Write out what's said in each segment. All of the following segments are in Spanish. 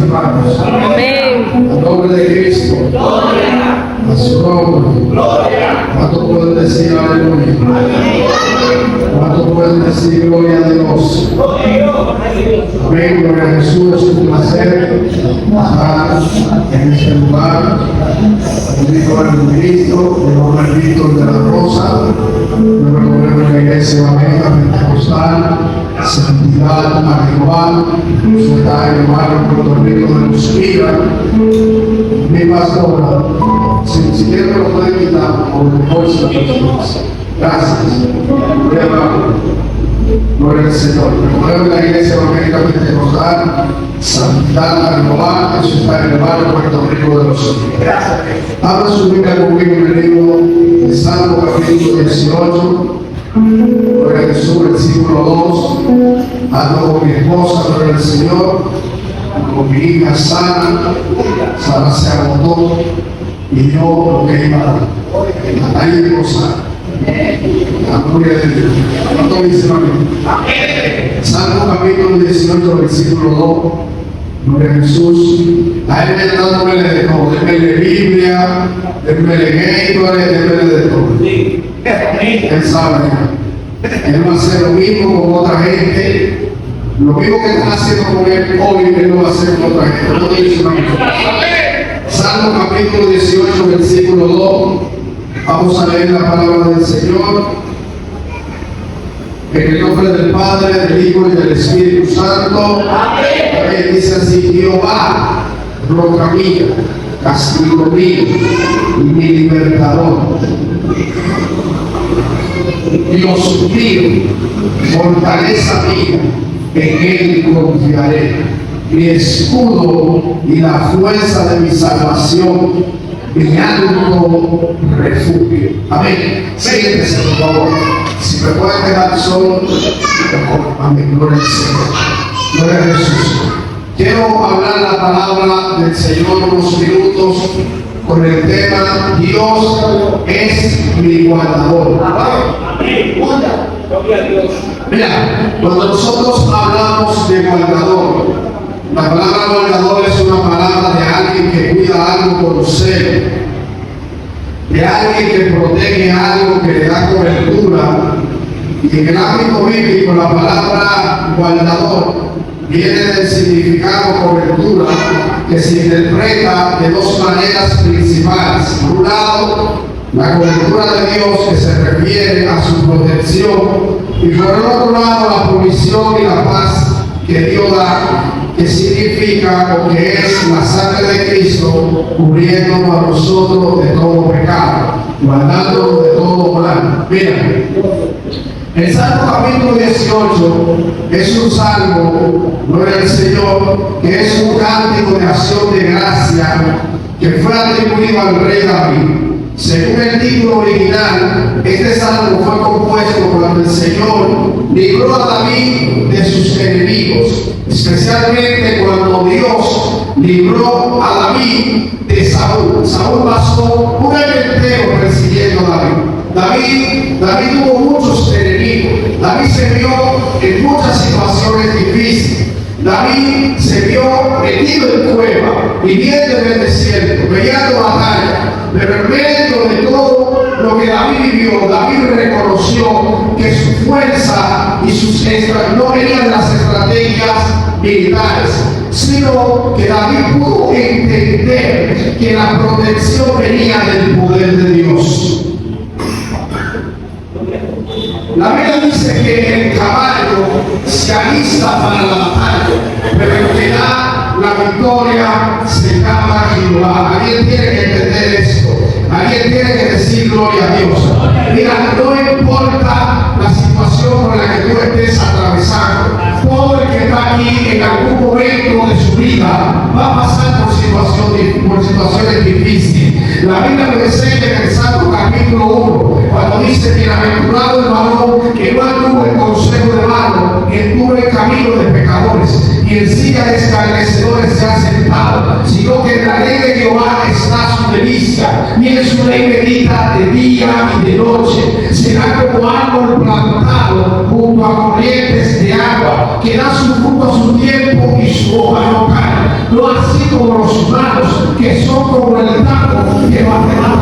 hermanos. Amén. En nombre de Cristo. A su nombre. ¿Cuánto pueden decir aleluya? ¿Cuánto pueden decir gloria a Dios? Amén, gloria a Jesús. Es un placer estar en este lugar. Bendigo al ministro, mi nombre es Víctor de la Rosa. Me reúno en la iglesia evangélica pentecostal, Santidad a Jehová. Yo está en el barrio Puerto Rico de Lucía. Mi pastora, si quieren me lo pueden quitar por el bolso de personas. Gracias. Gloria al Señor. Me reúno en la iglesia evangélica pentecostal, Santidad a Jehová. Eso está en el barrio Puerto Rico de Lucía. Abra su Biblia conmigo en el libro de Salmo capítulo 18. Gloria a Jesús, versículo 2. Ando con mi esposa, gloria al Señor, con mi hija Sara. Sara se agotó y yo lo que iba a ahí de gozar. La gloria de Dios. ¿Cuánto dice amén? Salmo capítulo 18, versículo 2. Gloria a Jesús. A él me está dándole de todo. Démele Biblia, démele Gatorade, démele de todo. Él sabe. Él va a hacer lo mismo con otra gente. Lo mismo que está haciendo con él hoy, él lo va a hacer con otra gente. ¿Cuánto dice amén? Salmo capítulo 18, versículo 2. Vamos a leer la palabra del Señor. En el nombre del Padre, del Hijo y del Espíritu Santo. Amén. Dice así: Jehová, roca mía, castigo mío y mi libertador. Dios mío, fortaleza mía, en él confiaré. Mi escudo y la fuerza de mi salvación, mi alto refugio. Amén. Siéntese, por favor. Si me pueden quedar solo, mejor. Amén. Gloria al Señor. Gloria a Jesús. Quiero hablar la palabra del Señor unos minutos con el tema: Dios es mi guardador. Amén. Mira, cuando nosotros hablamos de guardador, la palabra guardador es una palabra de alguien que cuida algo con celo, de alguien que protege algo, que le da cobertura. Y en el ámbito bíblico, la palabra guardador viene del significado cobertura, que se interpreta de dos maneras principales. Por un lado, la cobertura de Dios, que se refiere a su protección, y por el otro lado, la provisión y la paz que Dios da, que significa o que es la sangre de Cristo cubriéndonos a nosotros de todo pecado, guardándonos de todo mal. Mira, el Salmo capítulo 18 es un salmo, gloria al Señor, que es un cántico de acción de gracia que fue atribuido al rey David. Según el título original, este salmo fue compuesto cuando el Señor libró a David de sus enemigos, especialmente cuando Dios libró a David de Saúl. Saúl pasó un año entero persiguiendo a David. David tuvo muchos enemigos. David se vio en muchas situaciones difíciles. David se vio metido en cueva, viviendo en el desierto, peleando batalla. Pero en medio de todo lo que David vivió, David reconoció que su fuerza y sus no venían de las estrategias militares, sino que David pudo entender que la protección venía del poder de Dios. La Biblia dice que el caballo se alista para la batalla, pero el que da la victoria se llama Jehová. Alguien tiene que entender esto. Alguien tiene que decir gloria a Dios. Mira, no importa la situación por la que tú estés atravesando, todo el que está aquí en algún momento de su vida va a pasar por situaciones difíciles. La Biblia me enseña en el Salmo capítulo 1, cuando dice: bienaventurado el varón que no anduvo en consejo de malos, ni estuvo en camino de pecadores, y en silla de escarnecedores se ha sentado, sino que en la ley de Jehová está su delicia, y en su ley medita de día y de noche. Será como árbol plantado junto a corrientes de agua, que da su fruto a su tiempo y su hoja no cae. No así como los humanos, que son como el tapo que va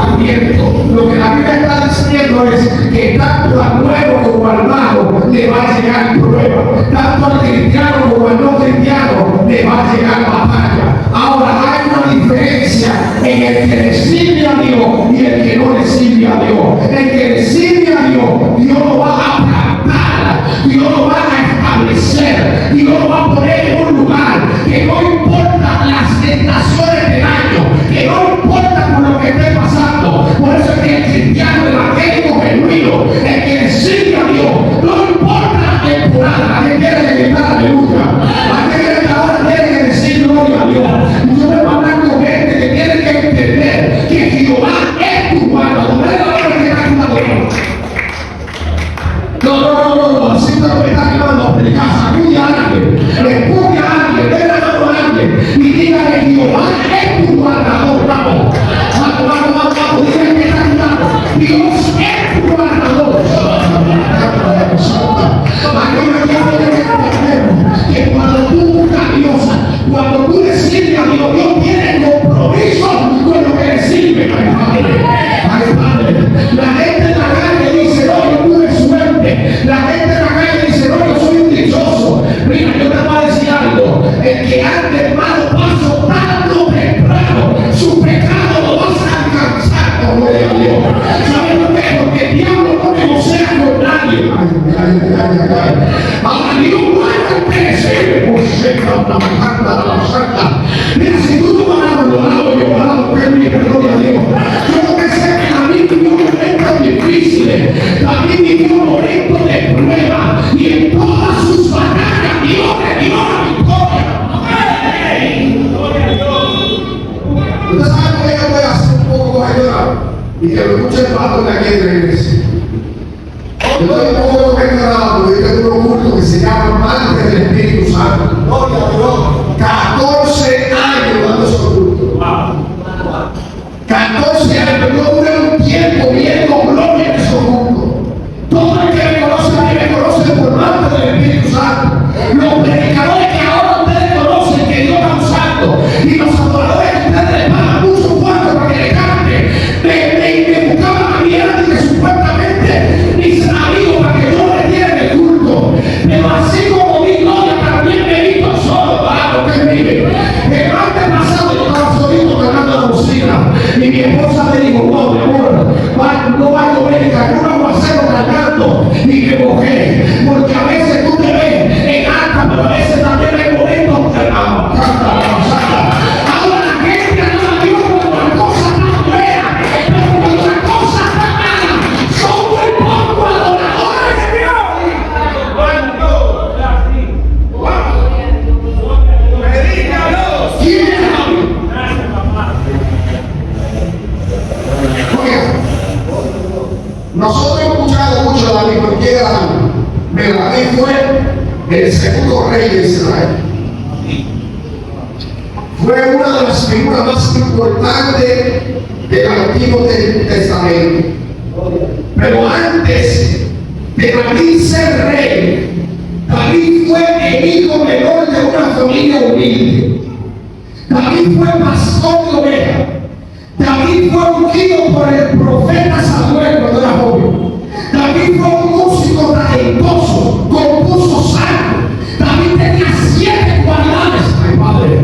al viento. Lo que la Biblia está diciendo es que tanto al nuevo como al malo le va a llegar prueba. Tanto al cristiano como al no cristiano le va a llegar batalla. Ahora hay una diferencia en el que le sirve a Dios y el que no le sirve a Dios. El que le sirve a Dios, Dios lo va a plantar, Dios lo va a establecer, Dios lo va a poner en un lugar que no importa las tentaciones del año, que no importa por lo que esté pasando. Por eso es que el cristiano evangélico genuino, el que le sirve a Dios, no importa la temporada. ¿A qué quiere gritar aleluya? ¿A qué quiere ahora tiene que decir gloria a Dios? Yo me voy a hablar con gente que tiene que entender que Jehová es tu guardador. No es la hora que está cuidando. No, así no me está quedando en casa. Acude a alguien, empuje a alguien, dé la mano a alguien y dígale: Jehová es tu guardador. Vamos, dígale que está cuidando. Dios es tu guardador. Que cuando tú buscas a Dios, cuando tú le sirves a Dios, Dios tiene compromiso con lo que le sirve. Ay, Padre. La gente en la calle dice: no, yo tuve suerte. La gente en la calle dice: no, yo soy un dichoso. Mira, yo te voy a decir algo. El que ande en malo paso tarde o temprano, su pecado lo vas a alcanzar, como de Dios. ¿Sabes por qué? Porque el diablo no negocia con nadie. Ahora Dios guarda el perecer. Mira, si tú no vas a yo gloria a Dios. Yo no pensé que también vivió momentos difíciles, también vivió momentos de prueba, y en todas sus batallas Dios le dio la victoria. Usted sabe que yo voy a hacer un poco con ayuda y que me escuche el pato de aquí en la iglesia. Yo estoy un poco congelado porque yo tengo un culto que se llama Madre del Espíritu Santo. 14 años dando esos cultos. 14 años, yo duré un tiempo viendo gloria en esos cultos. Todo el que me conoce a mí me conoce por Madre del Espíritu Santo. Los predicadores que ahora ustedes conocen que Dios está usando y los adoradores que ustedes les pagan mucho fuerte para que le canten, me buscaban a mí antes que supuestamente mis amigos para que yo le diera el culto. Pero así como vi gloria, también me he visto solo para lo que vive. El martes pasado yo estaba solito cantando la bocina y mi esposa me dijo: no, mi amor, no va a llover, y cayó un aguacero cantando, y me mojé, porque a veces tú te ves en alta, pero a veces también hay momentos que ahora la gente alaba a Dios cuando las cosas están buenas, pero cuando las cosas están malas, son muy pocos adoradores de Dios. Nosotros hemos escuchado mucho a David, porque David fue el segundo rey de Israel. Fue una de las figuras más importantes del Antiguo Testamento. Pero antes de David ser rey, David fue el hijo menor de una familia humilde. David fue pastor de ovejas. David fue ungido por el profeta Samuel cuando era joven. David fue un músico talentoso, compuso salmos. David tenía 7 cualidades, ay Padre,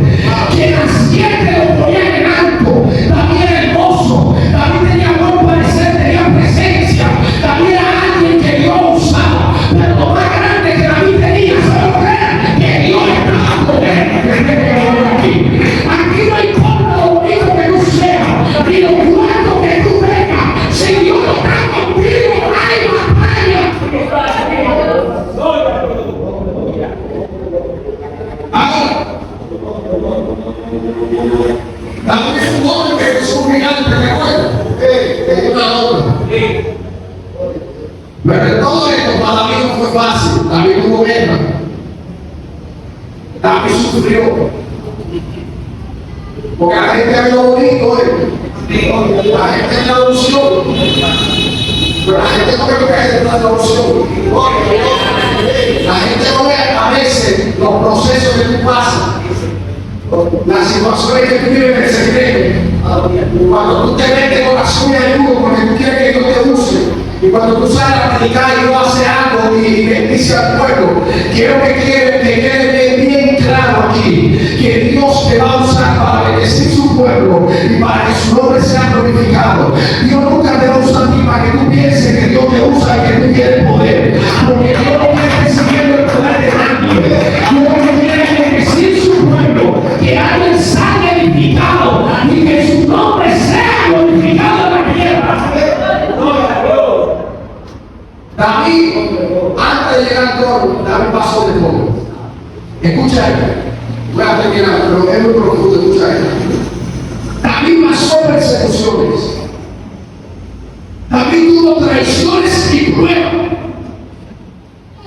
que las 7 lo ponían en alto. David era hermoso, David tenía buen parecer, tenía presencia, David era alguien que Dios usaba. Pero lo más grande que David tenía, ¿sabe lo que era? Que Dios estaba con él. Aquí no importa lo bonito que tú seas, ni lo cuarto que tú tengas, si Dios no está contigo, hay batalla. Ahora, David es un hombre que es un gigante de fuego, es una obra. Pero en todo esto para David no fue fácil. David tuvo guerra, David sufrió, porque la gente ve lo bonito, la gente ve la unción, pero la gente no ve lo que hay detrás de la unción. La gente no ve a veces los procesos que tú pasas, las situaciones que tú vives en el secreto, cuando tú te metes con las uñas de uno porque tú quieres que Dios te use, y cuando tú sales a predicar y Dios hace algo y bendice al pueblo, quiero que quede bien claro aquí que Dios te va a usar para bendecir su pueblo y para que su nombre sea glorificado. Dios nunca te va a usar a ti para que tú pienses que Dios te usa y que tú tienes poder, porque Dios no quiere siguiendo el poder de nadie. Dios quiere bendecir su pueblo, que alguien salga edificado y que su nombre sea glorificado en la tierra. David, antes de llegar al trono, David pasó de todo. Escucha esto. Voy a terminar, pero es muy profundo. Escucha esto. David pasó persecuciones. David tuvo traiciones y pruebas.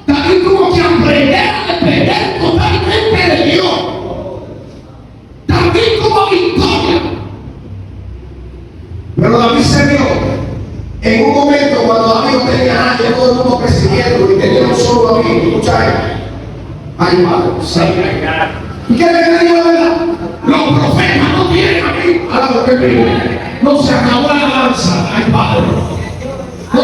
David tuvo que aprender a depender totalmente de Dios. David tuvo victoria. Pero David se vio en un momento cuando David no tenía a nadie, todo el mundo persiguiendo y tenía un solo David. Escucha esto. Ay, madre. ¿Y qué le digo la verdad? Los profetas no tienen a mí. Algo que vivo. No se acabó la alabanza. Ay, Padre. No.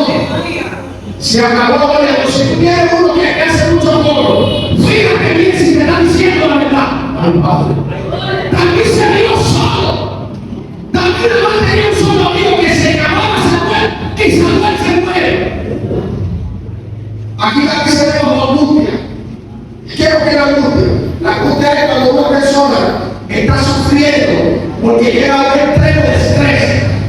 Se acabó la. Si tú tienes uno que hace mucho coro, fíjate bien si te está diciendo la verdad. Ay, Padre. David se vio solo. David no tenía un solo amigo que se llamaba Samuel. Y Samuel se muere. Aquí David se ve como angustia. ¿Qué es lo que es la angustia? La angustia es cuando una persona está sufriendo porque llega a un extremo de estrés.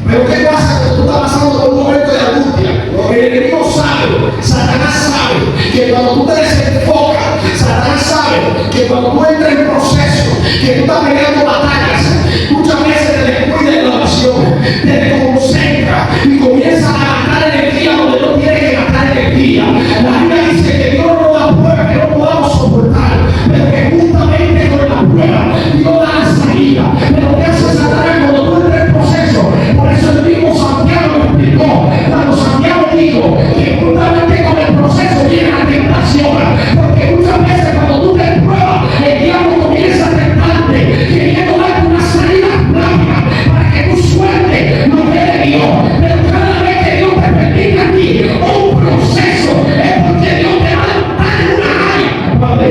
Pero ¿qué pasa cuando tú estás pasando por un momento de angustia? El enemigo sabe, Satanás sabe que cuando tú te desenfocas, Satanás sabe que cuando tú entras en proceso, que tú estás peleando batallas, muchas veces te descuidas de la oración, te desconcentras y comienzas a gastar energía donde no tienes que gastar energía. La Biblia dice que Dios no da pruebas que no podamos soportar, pero que justamente con la prueba Dios da la salida. Pero ¿qué hace Satanás cuando tú entras en proceso? Por eso el mismo Santiago lo explicó. Cuando Santiago dijo que justamente con el proceso viene la tentación, porque muchas veces cuando tú te pruebas, el diablo comienza a tentarte, queriendo darte una salida rápida para que tú sueltes lo que es de Dios. Pero cada vez que Dios te permite a ti un proceso, es porque Dios te va a levantar en una área. Padre,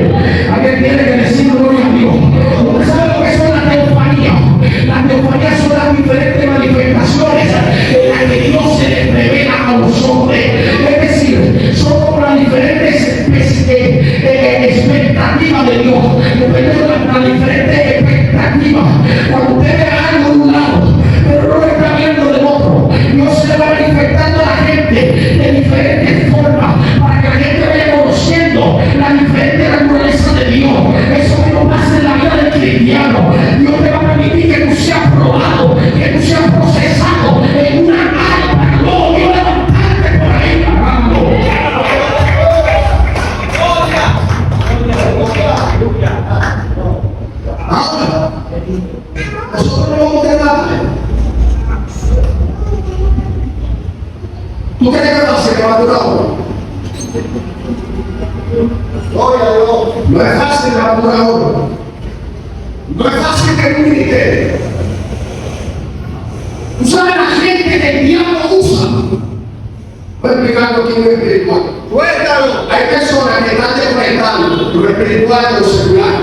alguien tiene que decir gloria a Dios. ¿Usted sabe lo que son las teofanías? Las teofanías son las diferentes manifestaciones en las que Dios se le revela a los hombres. Es decir, son como las diferentes expectativas de Dios. Depende de las diferentes expectativas. Cuando usted ve algo de un lado, pero no lo está viendo del otro, Dios se le va manifestando a la gente de diferentes formas para que la gente vaya conociendo la diferente naturaleza de Dios. Eso mismo pasa en la vida del cristiano. Dios te va a permitir que tú seas probado, que tú seas procesado en una área para luego Dios levantarte por ahí. Ahora, nosotros no vamos a tener nada. ¿Tú crees que va a ser levantado? Gloria a Dios. No es fácil levantar ahora. No es fácil que un ministerio. Tú sabes la gente que el diablo usa. Voy explicando aquí lo espiritual. Cuéntalo. Hay personas que están desconectando lo espiritual de lo secular,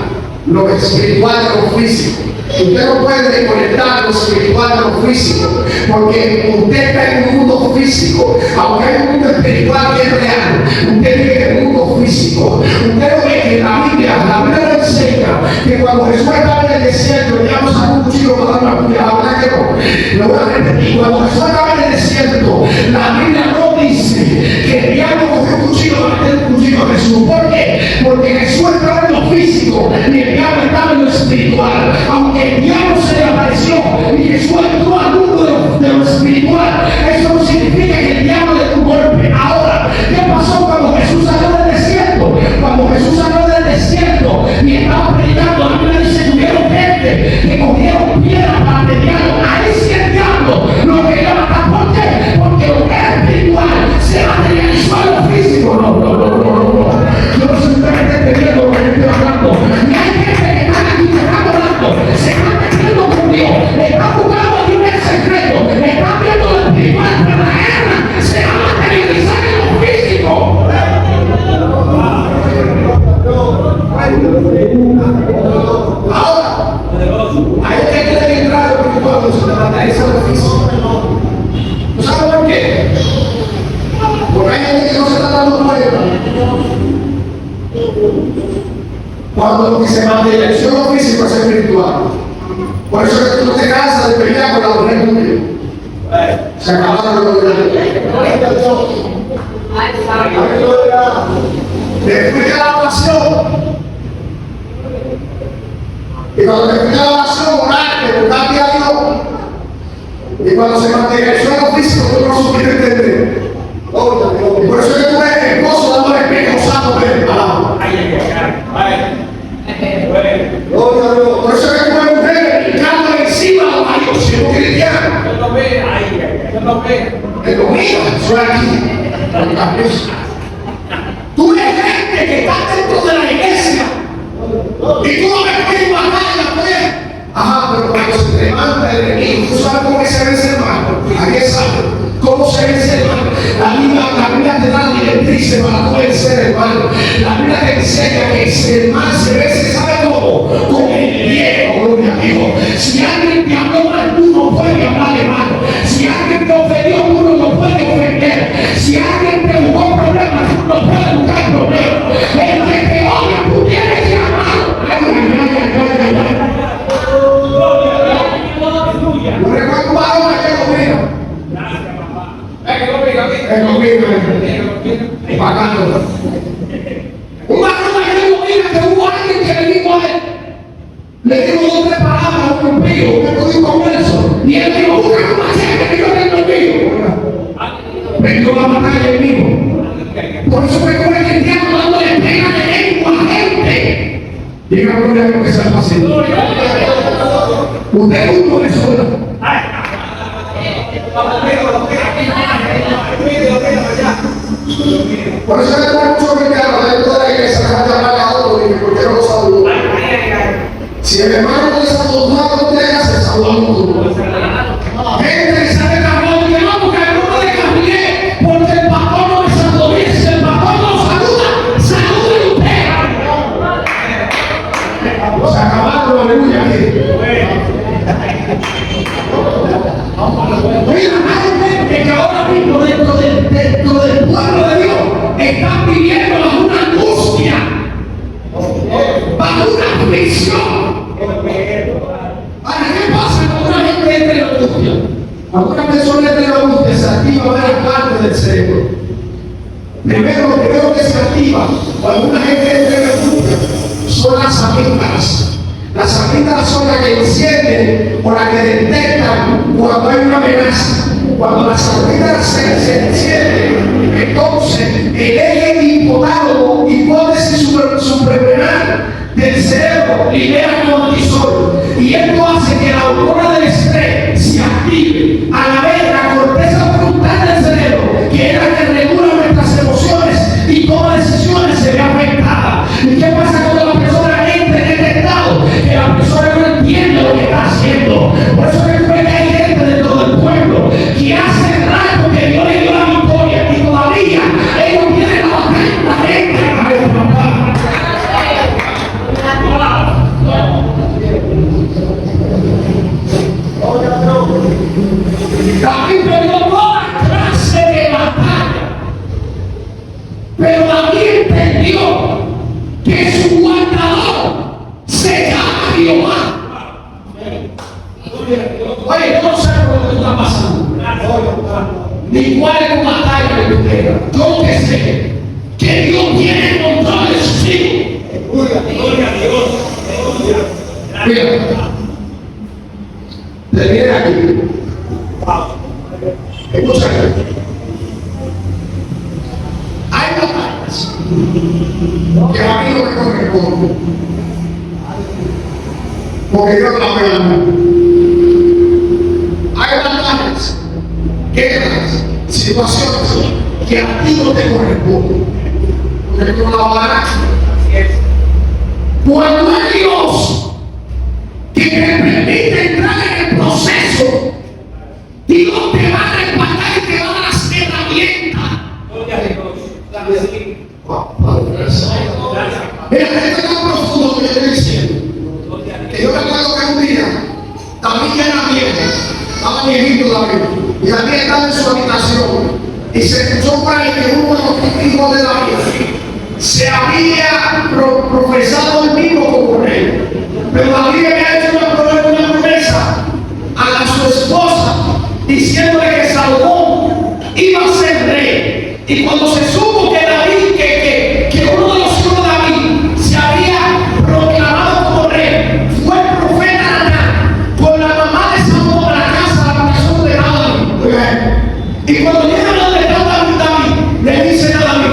lo espiritual de lo físico. Usted no puede desconectar lo espiritual de lo físico, porque usted está en un mundo físico, aunque hay un mundo espiritual que es real. Usted vive en un mundo físico. Usted no ve que la Biblia nos enseña que cuando Jesús estaba en el desierto, el diablo sacó un cuchillo para dar una puñalada. ¿Verdad que no? Lo voy a repetir. Cuando Jesús estaba en el desierto, la Biblia no dice que el diablo cogió un cuchillo para meter un cuchillo a Jesús. ¿Por qué? Porque Jesús estaba en lo físico y el diablo estaba en lo espiritual. Aunque el diablo se le apareció y Jesús entró al mundo de lo espiritual, eso no significa que el diablo le dio un golpe. Ahora, ¿qué pasó cuando Jesús salió del desierto? Cuando Jesús salió del desierto y estaba predicando, la Biblia dice que tuvieron gente que cogieron piedras para pelearlo. Ahí sí el diablo lo quería matar. ¿Por qué? Porque lo que es espiritual se materializó en lo físico. No. Yo no sé si usted me está entendiendo lo que estoy hablando. La dirección no física es espiritual. Por eso es que tú no te cansas de pelear con la mujer tuya. Se acabaron los después de la oración. Y cuando termina la oración, orarte, buscarte a Dios. Y cuando se mantenga el suelo físico, tú no supiste entender. Por eso es que tú eres esposo dando el Espíritu Santo de palabra. Por eso es que tú eres mujer brincando encima de los maridos, siendo cristiano. Que lo mío, eso es aquí. Tú ves gente que está dentro de la iglesia y tú no ves que batalla, pues. Ajá, pero cuando se te levanta el enemigo, ¿tú sabes cómo se vence el mal? ¿A qué sabe? ¿Cómo se vence el mal? La Biblia te da directrices para poder vencer el mal. La Biblia te enseña que el mal se vence, ¿sabe cómo? Con el bien, gloria a Dios. Si alguien te habló mal, tú no puedes hablarle mal. Si alguien te ofendió, tú no lo puedes ofender. Si alguien te buscó problemas, tú no puedes buscar problemas. El que te odia, tú tienes que amar. No recuerdo un varón que lo mira. Bacano. Un varón que lo mira, que hubo alguien que le dijo a él. Le dijo 2 o 3 palabras a un impío, un código converso. Y él dijo, busca un machete que yo tengo el mío. Vendió la batalla el mismo. Por eso me come cristiano dándole pena de lengua a gente. Dígame gloria a Dios que sea fácil. Usted es uno de esos. Por eso hay muchos cristianos dentro de la iglesia que van a llamar a otro y porque no lo saludó. Si el hermano no le saludó, no tiene que hacer saludando. Gente que sale cabrón que no, porque no me deja bien, porque el pastor no me saludó bien. Si el pastor no saluda, salude usted. Se acabaron, aleluya. Mira, hay gente que ahora mismo dentro del pueblo de Dios están viviendo bajo una angustia, bajo una aflicción. Ahora, ¿qué pasa cuando una gente entra en angustia? Cuando una persona entra en angustia, se activa varias partes del cerebro. Primero que se activa cuando una gente entra en angustia son las amígdalas. Las amígdalas son las que encienden o las que detectan cuando hay una amenaza. Cuando las amígdalas se encienden, entonces el eje hipotálamo, hipótesis suprarrenal del cerebro libera cortisol. Y esto hace que la hormona del estrés se active. A la vez, la corteza frontal del cerebro, que es la que regula nuestras emociones y toma decisiones, se ve afectada. ¿Y qué pasa cuando la persona entra en este estado? Que la persona no entiende lo que está haciendo. Por eso que creo que hay gente dentro del pueblo que hace rato que Dios le dio la victoria y todavía ellos tienen la gente. David perdió toda clase de batalla, pero David entendió que su guardador se llama Jehová. Oye, yo no sé por lo que tú estás pasando, ni cuál es tu batalla que tú tengas. Yo que sé que Dios tiene el control de sus hijos. Gloria a Dios. Mira, termina aquí. Escucha, hay batallas que a mí no me corresponden, porque Dios la me da. Hay batallas, guerras, situaciones que a ti no te corresponden, porque tú no la vas a ganar. Cuando hay Dios que te permite entrar en el proceso, Dios te va a respaldar y te va a dar las herramientas. Mira, esto es tan profundo que yo estoy diciendo. Que yo recuerdo que un día David era viejo, estaba viejito David, y David estaba en su habitación, y se escuchó por ahí que uno de los hijos de David se había profesado el mismo como rey. Pero David había hecho una promesa a su esposa, diciéndole que Salomón iba a ser rey. Y cuando se supo que David, que uno de los hijos de David se había proclamado como rey, fue el profeta Natán con la mamá de Salomón a la casa de la habitación de David. Y cuando llega donde está David, le dice a David,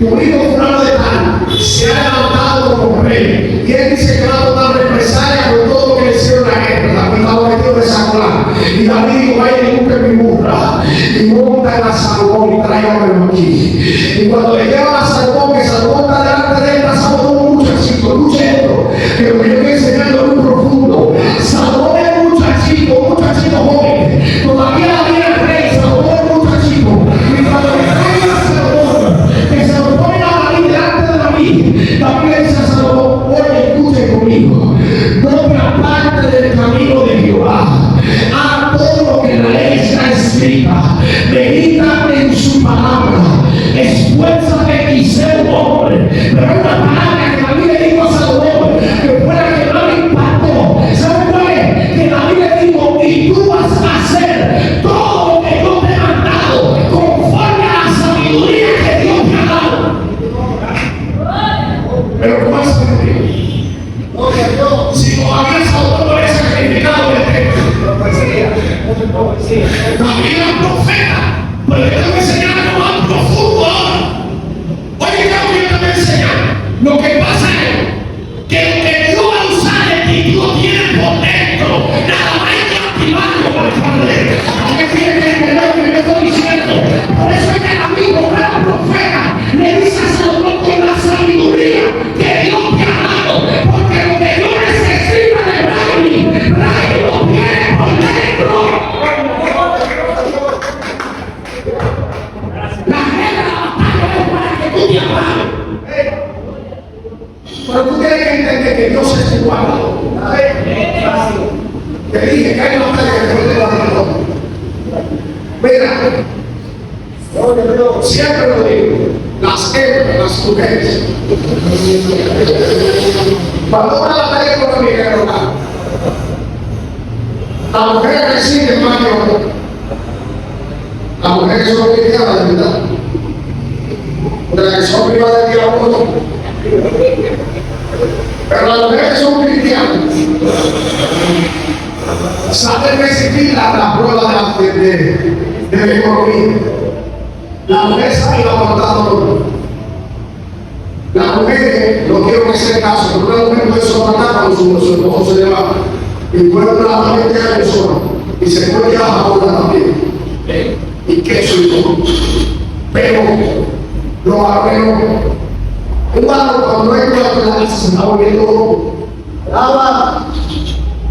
tu hijo fulano de tal se ha levantado como rey. Y él dice que va a tomar represalia por todo lo que le hicieron a él. David estaba metido de Sacolán. Y David dijo, vaya y busque mi burra. Y monta en la Salomón y tráigamelo aquí. Y cuando le llevan a Salomón, que Salomón está delante de él, está Salomón un muchachito, luchando. Que lo que yo estoy enseñando es muy profundo. Salomón es un muchachito joven. Todavía David es rey. Salomón es un muchachito. Y cuando le traen a Salomón, que se lo ponen a David delante de David, David le dice a Salomón, oye, escuche conmigo, no me aparte del camino de Jehová, haga todo lo que en la ley está escrita, medita en su palabra, esfuérzate y sé un hombre. Pero hay una palabra que David le dijo a Salomón, que fue la que más me impactó. ¿Sabe cuál es? Que David le dijo, y tú vas a hacer todo lo que yo te he mandado, conforme a la sabiduría que Dios te ha dado. Pero ¿cómo es que si todavía Salomón no es sacrificado de templo? David era profeta, pero yo tengo que enseñar algo más profundo ahora. Oye, ¿qué es lo que yo te voy a enseñar? Lo que pasa es que lo que Dios va a usar de ti, Dios tiene por dentro. Nada más hay que activarlo para el Padre. Porque tiene que entender lo que yo estoy diciendo. Por eso es que el amigo, el profeta, le dice a Salomón con la sabiduría que Dios te ha dado. Porque lo que Dios necesita de Riley lo tiene por dentro. La regla de la batalla es para que tú te apagues. Pero tú tienes que entender que Dios es tu guardador. Te dije que hay una batalla que te va a dar. Mira, siempre lo digo, las hembras, las mujeres, cuando una batalla económica en el hogar, las mujeres reciben más que hombres. Las mujeres que son cristianas, de verdad, de las que son privadas de diablo. Pero las mujeres que son cristianas saben resistir la prueba de la economía. La mujer sabe aguantar dolor. La mujer, no quiero que sea caso, pero una mujer puede soportar cuando su esposo se lleva y puede durar 20 años sola y se puede quedar a boca también. Y queso y todo. Pero los varones un varón cuando entra a la casa se está volviendo loco.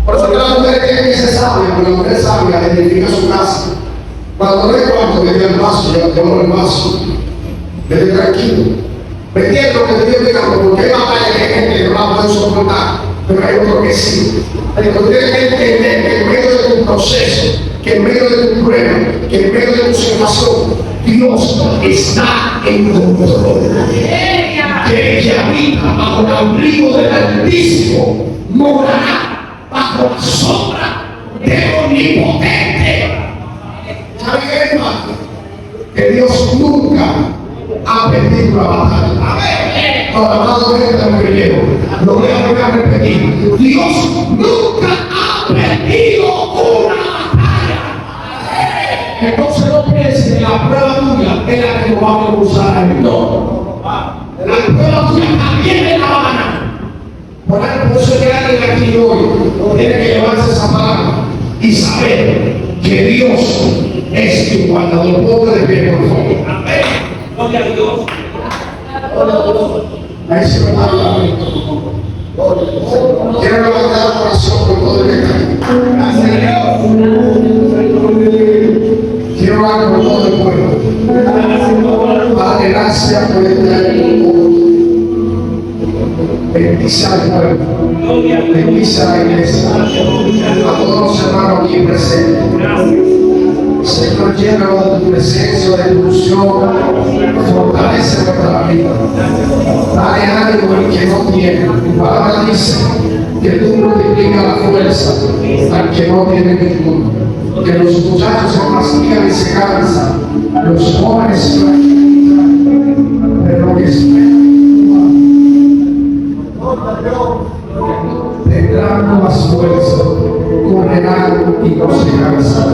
Por eso que la mujer tiene que ser sabia, porque la mujer sabia edifica su casa. Cuando no hay cuarto, le da el vaso, lleva el vaso. Debe tranquilo. ¿Me entiendes lo que te estoy explicando? Porque hay batallas que hay gente que no la puede soportar, pero hay otro que sí. Pero tú tienes que entender que en medio de tu proceso, que en medio de tu prueba, que en medio de tu situación, Dios está en control. Que el que habita bajo el abrigo del Altísimo morará bajo la sombra del Omnipotente. ¿Sabe qué es más? Que Dios nunca ha perdido la batalla. Para amado de lo que llevo, lo voy a repetir. Dios nunca ha perdido una batalla. Entonces no pienses que la prueba tuya es la que nos vamos a usar a él. No. La prueba tuya también es la va a ganar. Por eso es que alguien aquí hoy tiene que llevarse esa palabra y saber que Dios es tu guardador. Ponte de pie, por favor. Amén. Gloria a Dios. Ahí se me da la mente. Quiero levantar el corazón por todo el que está aquí. Quiero orar por todo el pueblo. Padre, gracias por este año. Bendice al pueblo. Bendice a la iglesia. A todos los hermanos aquí presentes. Señor, llénalo de tu presencia, de tu unción, fortalece nuestra vida. Dale ánimo al que no tiene. Tu palabra dice que tú multiplicas la fuerza al que no tiene ninguno. Que los muchachos se fastidian y se cansan, los jóvenes flaquitan, pero lo que esperan tendrán nuevas fuerzas, correrán y no se cansan.